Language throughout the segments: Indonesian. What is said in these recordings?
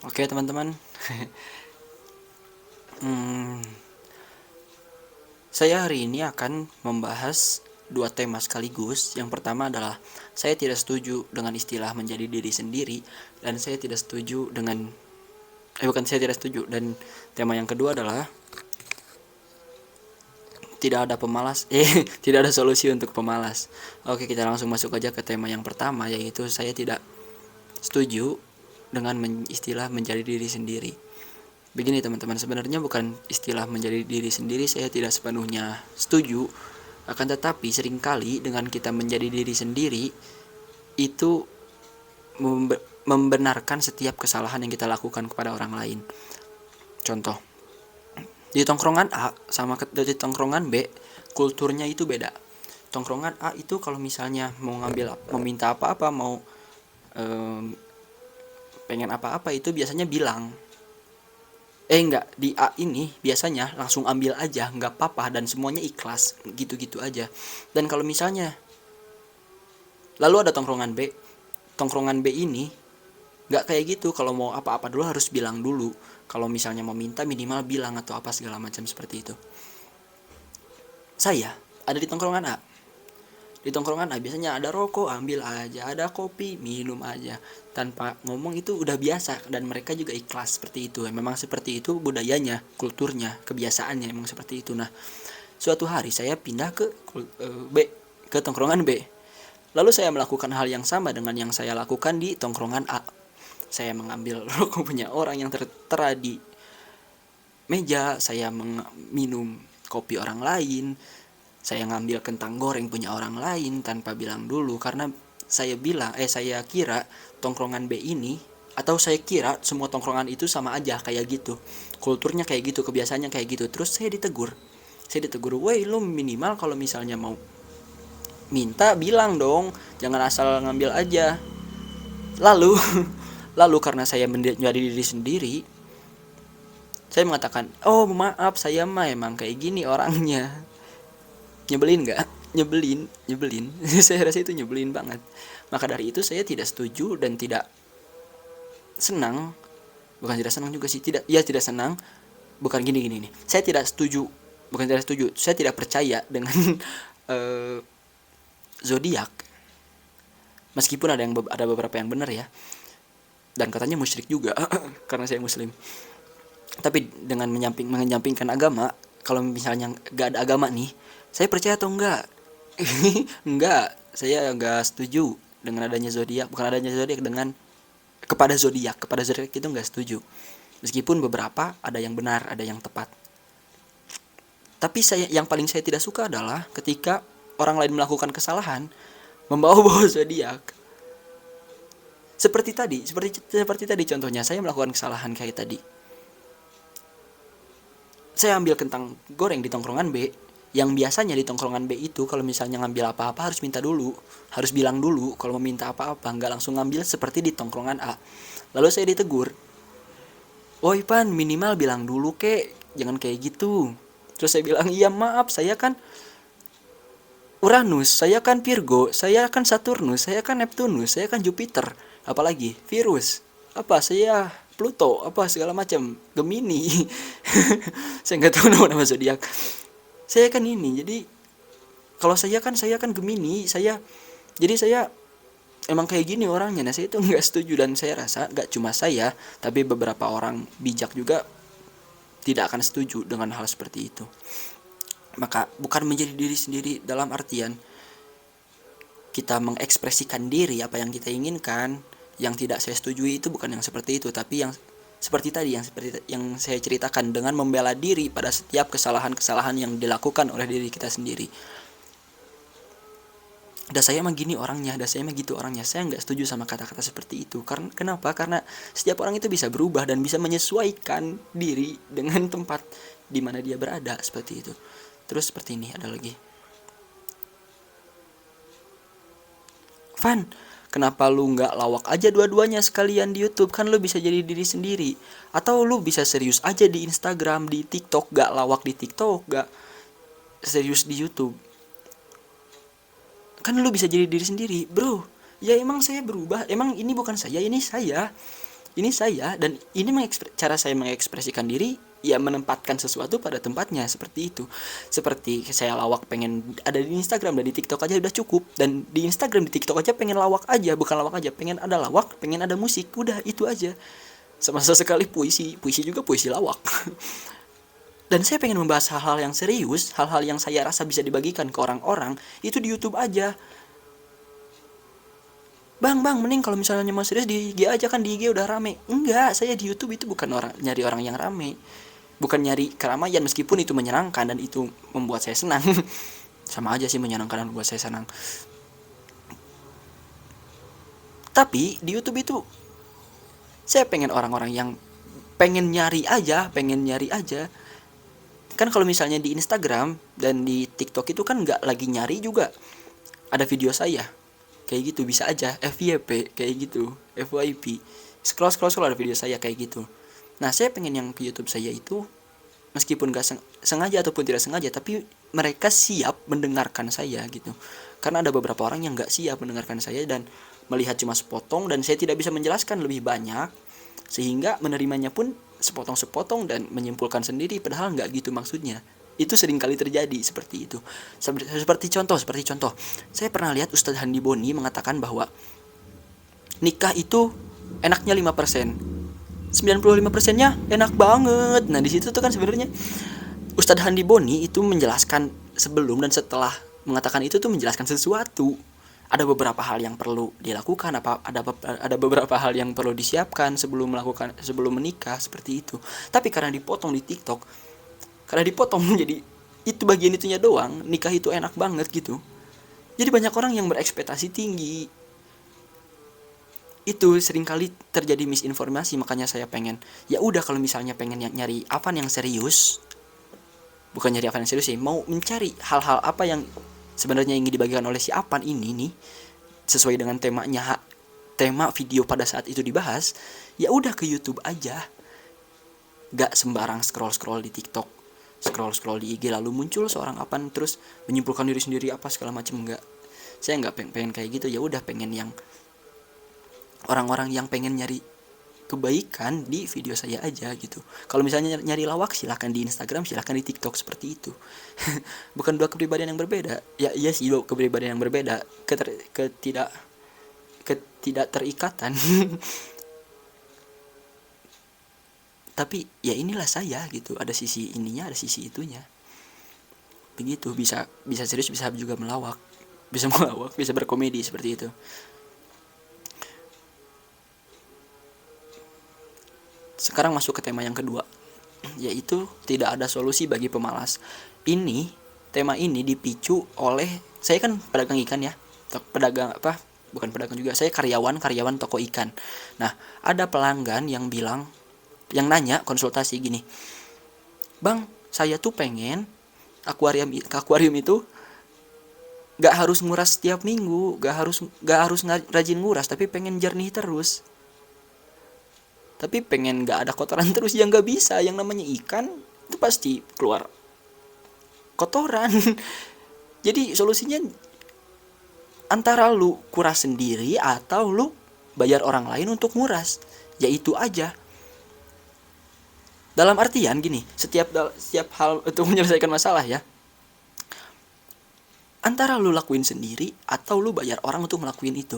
Oke teman-teman, hmm, saya hari ini akan membahas dua tema sekaligus. Yang pertama adalah saya tidak setuju dengan istilah menjadi diri sendiri, dan saya tidak setuju dengan bukan saya tidak setuju. Dan tema yang kedua adalah tidak ada pemalas, tidak ada solusi untuk pemalas. Oke, kita langsung masuk aja ke tema yang pertama, yaitu saya tidak setuju dengan istilah menjadi diri sendiri. Begini teman-teman, sebenarnya bukan istilah menjadi diri sendiri saya tidak sepenuhnya setuju, akan tetapi seringkali dengan kita menjadi diri sendiri itu membenarkan setiap kesalahan yang kita lakukan kepada orang lain. Contoh, di tongkrongan A sama di tongkrongan B kulturnya itu beda. Tongkrongan A itu kalau misalnya mau minta apa-apa, mau pengen apa-apa itu biasanya bilang, enggak, di A ini biasanya langsung ambil aja, nggak apa-apa, dan semuanya ikhlas, gitu-gitu aja. Dan kalau misalnya lalu ada tongkrongan B ini nggak kayak gitu, kalau mau apa-apa dulu harus bilang dulu, kalau misalnya mau minta minimal bilang atau apa segala macam seperti itu. Saya ada di tongkrongan A. Di tongkrongan A biasanya ada rokok, ambil aja, ada kopi, minum aja, tanpa ngomong, itu udah biasa, dan mereka juga ikhlas seperti itu. Memang seperti itu budayanya, kulturnya, kebiasaannya, memang seperti itu. Nah, suatu hari saya pindah ke ke tongkrongan B. Lalu saya melakukan hal yang sama dengan yang saya lakukan di tongkrongan A. Saya mengambil rokok punya orang yang tertera di meja, saya minum kopi orang lain, saya ngambil kentang goreng punya orang lain tanpa bilang dulu, karena saya kira tongkrongan B ini, atau saya kira semua tongkrongan itu sama aja kayak gitu, kulturnya kayak gitu, kebiasaannya kayak gitu. Terus saya ditegur, woi lu minimal kalau misalnya mau minta bilang dong, jangan asal ngambil aja. Lalu lalu karena saya menjadi diri sendiri, saya mengatakan, oh maaf, saya mah emang kayak gini orangnya. Nyebelin nggak? Nyebelin. Saya rasa itu nyebelin banget. Maka dari itu saya tidak setuju dan tidak senang. Bukan tidak senang juga sih, tidak senang. Bukan gini nih, saya tidak setuju, bukan tidak setuju, saya tidak percaya dengan uh, zodiak. Meskipun ada beberapa yang benar ya, dan katanya musyrik juga karena saya muslim. Tapi dengan menyampingkan agama, kalau misalnya nggak ada agama nih, saya percaya atau enggak? Enggak, saya enggak setuju dengan adanya zodiak, bukan adanya zodiak, dengan kepada zodiak itu enggak setuju. Meskipun beberapa ada yang benar, ada yang tepat. Tapi yang paling saya tidak suka adalah ketika orang lain melakukan kesalahan membawa-bawa zodiak. Seperti tadi contohnya, saya melakukan kesalahan kayak tadi. Saya ambil kentang goreng di tongkrongan B, yang biasanya di tongkrongan B itu kalau misalnya ngambil apa-apa harus minta dulu, harus bilang dulu kalau mau minta apa-apa, nggak langsung ngambil seperti di tongkrongan A. Lalu saya ditegur, woi Pan, minimal bilang dulu kek, jangan kayak gitu. Terus saya bilang, iya maaf, saya kan Uranus, saya kan Virgo, saya kan Saturnus, saya kan Neptunus, saya kan Jupiter, apalagi virus, apa saya Pluto, apa segala macam, Gemini. Saya nggak tahu nama zodiak. Saya kan ini, jadi kalau saya kan Gemini, jadi saya emang kayak gini orangnya. Nah, saya itu nggak setuju, dan saya rasa nggak cuma saya, tapi beberapa orang bijak juga tidak akan setuju dengan hal seperti itu. Maka bukan menjadi diri sendiri dalam artian kita mengekspresikan diri apa yang kita inginkan. Yang tidak saya setujui itu bukan yang seperti itu, tapi yang seperti tadi, seperti yang saya ceritakan, dengan membela diri pada setiap kesalahan-kesalahan yang dilakukan oleh diri kita sendiri. Dan saya emang gini orangnya, dan saya emang gitu orangnya. Saya nggak setuju sama kata-kata seperti itu. Karena kenapa? Karena setiap orang itu bisa berubah dan bisa menyesuaikan diri dengan tempat di mana dia berada, seperti itu. Terus seperti ini ada lagi, Van, kenapa lu nggak lawak aja dua-duanya sekalian di YouTube? Kan lu bisa jadi diri sendiri. Atau lu bisa serius aja di Instagram, di TikTok, gak lawak di TikTok, gak serius di YouTube. Kan lu bisa jadi diri sendiri, bro. Ya emang saya berubah, emang ini bukan saya, ini saya. ini saya, dan ini cara saya mengekspresikan diri, ya menempatkan sesuatu pada tempatnya seperti itu. Seperti saya lawak pengen ada di Instagram dan di TikTok aja udah cukup, dan di Instagram di TikTok aja pengen lawak aja, bukan lawak aja, pengen ada lawak, pengen ada musik, udah itu aja. Sama sekali puisi juga puisi lawak. Dan saya pengen membahas hal-hal yang serius, hal-hal yang saya rasa bisa dibagikan ke orang-orang, itu di YouTube aja. Bang, mending kalau misalnya mau serius di IG aja, kan di IG udah rame. Enggak, saya di YouTube itu bukan nyari orang yang rame. Bukan nyari keramaian, meskipun itu menyenangkan dan itu membuat saya senang. Sama aja sih, menyenangkan dan membuat saya senang. Tapi di YouTube itu saya pengen orang-orang yang pengen nyari aja. Kan kalau misalnya di Instagram dan di TikTok itu kan nggak lagi nyari juga, ada video saya kayak gitu, bisa aja FYP kayak gitu, FYP, scroll ada video saya kayak gitu. Nah, saya pengen yang ke YouTube saya itu, meskipun gak sengaja ataupun tidak sengaja, tapi mereka siap mendengarkan saya gitu. Karena ada beberapa orang yang gak siap mendengarkan saya dan melihat cuma sepotong, dan saya tidak bisa menjelaskan lebih banyak, sehingga menerimanya pun sepotong-sepotong dan menyimpulkan sendiri, padahal gak gitu maksudnya. Itu sering kali terjadi seperti itu. Seperti contoh, saya pernah lihat Ustadz Handi Boni mengatakan bahwa nikah itu enaknya 5%, 95%-nya enak banget. Nah, di situ tuh kan sebenarnya Ustadz Handi Boni itu menjelaskan sebelum dan setelah mengatakan itu tuh menjelaskan sesuatu. Ada beberapa hal yang perlu dilakukan, ada beberapa hal yang perlu disiapkan sebelum menikah seperti itu. Tapi karena dipotong di TikTok, karena dipotong jadi itu bagian itunya doang, nikah itu enak banget gitu. Jadi banyak orang yang berekspektasi tinggi. Itu seringkali terjadi misinformasi, makanya saya pengen, ya udah kalau misalnya pengen nyari apa yang serius, bukan nyari apa yang serius sih, mau mencari hal-hal apa yang sebenarnya ingin dibagikan oleh si Apan ini nih, sesuai dengan tema video pada saat itu dibahas, ya udah ke YouTube aja. Gak sembarang scroll di TikTok, scroll di IG lalu muncul seorang Apan terus menyimpulkan diri sendiri apa segala macam. Enggak, saya nggak pengen kayak gitu. Ya udah, pengen yang orang-orang yang pengen nyari kebaikan di video saya aja gitu. Kalau misalnya nyari lawak, silahkan di Instagram, silahkan di TikTok, seperti itu. Bukan dua kepribadian yang berbeda. Ya iya sih, dua kepribadian yang berbeda, ketidak terikatan. Tapi ya inilah saya gitu, ada sisi ininya, ada sisi itunya. Begitu, bisa serius, bisa juga melawak. Bisa berkomedi seperti itu. Sekarang masuk ke tema yang kedua, yaitu tidak ada solusi bagi pemalas. Tema ini dipicu oleh, saya kan pedagang ikan ya. Bukan pedagang juga, saya karyawan toko ikan. Nah, ada pelanggan yang nanya konsultasi gini, "Bang, saya tuh pengen akuarium itu gak harus nguras setiap minggu, gak harus rajin nguras, tapi pengen jernih terus. Tapi pengen gak ada kotoran terus." Ya gak bisa, yang namanya ikan itu pasti keluar kotoran. Jadi solusinya antara lu kuras sendiri atau lu bayar orang lain untuk nguras. Ya itu aja. Dalam artian gini, setiap hal untuk menyelesaikan masalah ya, antara lu lakuin sendiri atau lu bayar orang untuk ngelakuin itu.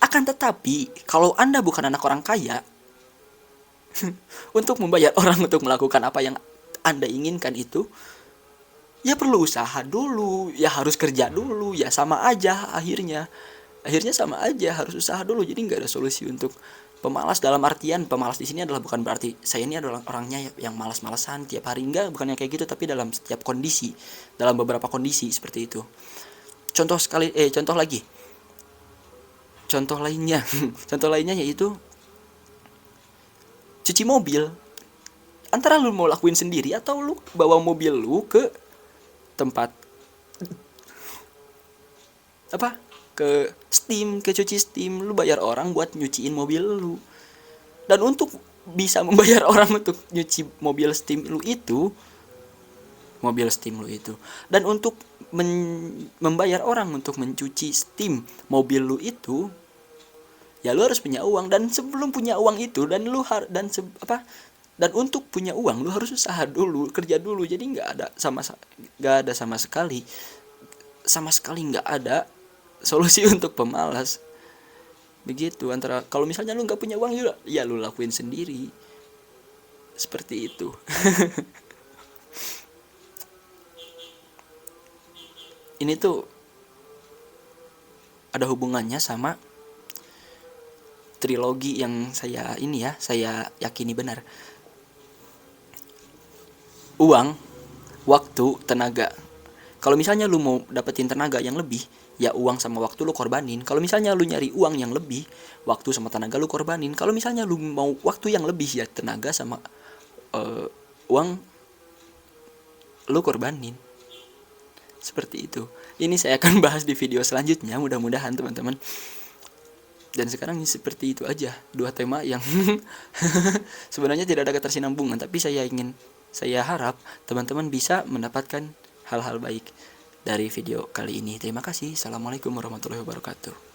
Akan tetapi, kalau Anda bukan anak orang kaya, untuk membayar orang untuk melakukan apa yang Anda inginkan itu, ya perlu usaha dulu, ya harus kerja dulu, ya sama aja akhirnya sama aja, harus usaha dulu. Jadi nggak ada solusi untuk pemalas. Dalam artian pemalas di sini adalah bukan berarti saya ini adalah orangnya yang malas-malasan tiap hari, enggak, bukannya kayak gitu, tapi dalam setiap kondisi, dalam beberapa kondisi seperti itu. Contoh lainnya contoh lainnya yaitu cuci mobil. Antara lu mau lakuin sendiri atau lu bawa mobil lu ke tempat ke cuci steam, lu bayar orang buat nyuciin mobil lu. Dan untuk bisa membayar orang untuk nyuci mobil steam lu itu, dan untuk membayar orang untuk mencuci steam mobil lu itu, ya lu harus punya uang. Dan sebelum punya uang itu, dan lu dan untuk punya uang lu harus usaha dulu, kerja dulu. Jadi nggak ada sama sekali nggak ada solusi untuk pemalas. Begitu. Antara kalau misalnya lu nggak punya uang, ya lu lakuin sendiri, seperti itu. Ini tuh ada hubungannya sama trilogi yang saya yakini benar. Uang, waktu, tenaga. Kalau misalnya lu mau dapetin tenaga yang lebih, ya uang sama waktu lu korbanin. Kalau misalnya lu nyari uang yang lebih, waktu sama tenaga lu korbanin. Kalau misalnya lu mau waktu yang lebih, ya tenaga sama uang lu korbanin. Seperti itu. Ini saya akan bahas di video selanjutnya, mudah-mudahan teman-teman. Dan sekarang ini seperti itu aja, dua tema yang sebenarnya tidak ada ketersinambungan, tapi saya harap teman-teman bisa mendapatkan hal-hal baik dari video kali ini. Terima kasih. Assalamualaikum warahmatullahi wabarakatuh.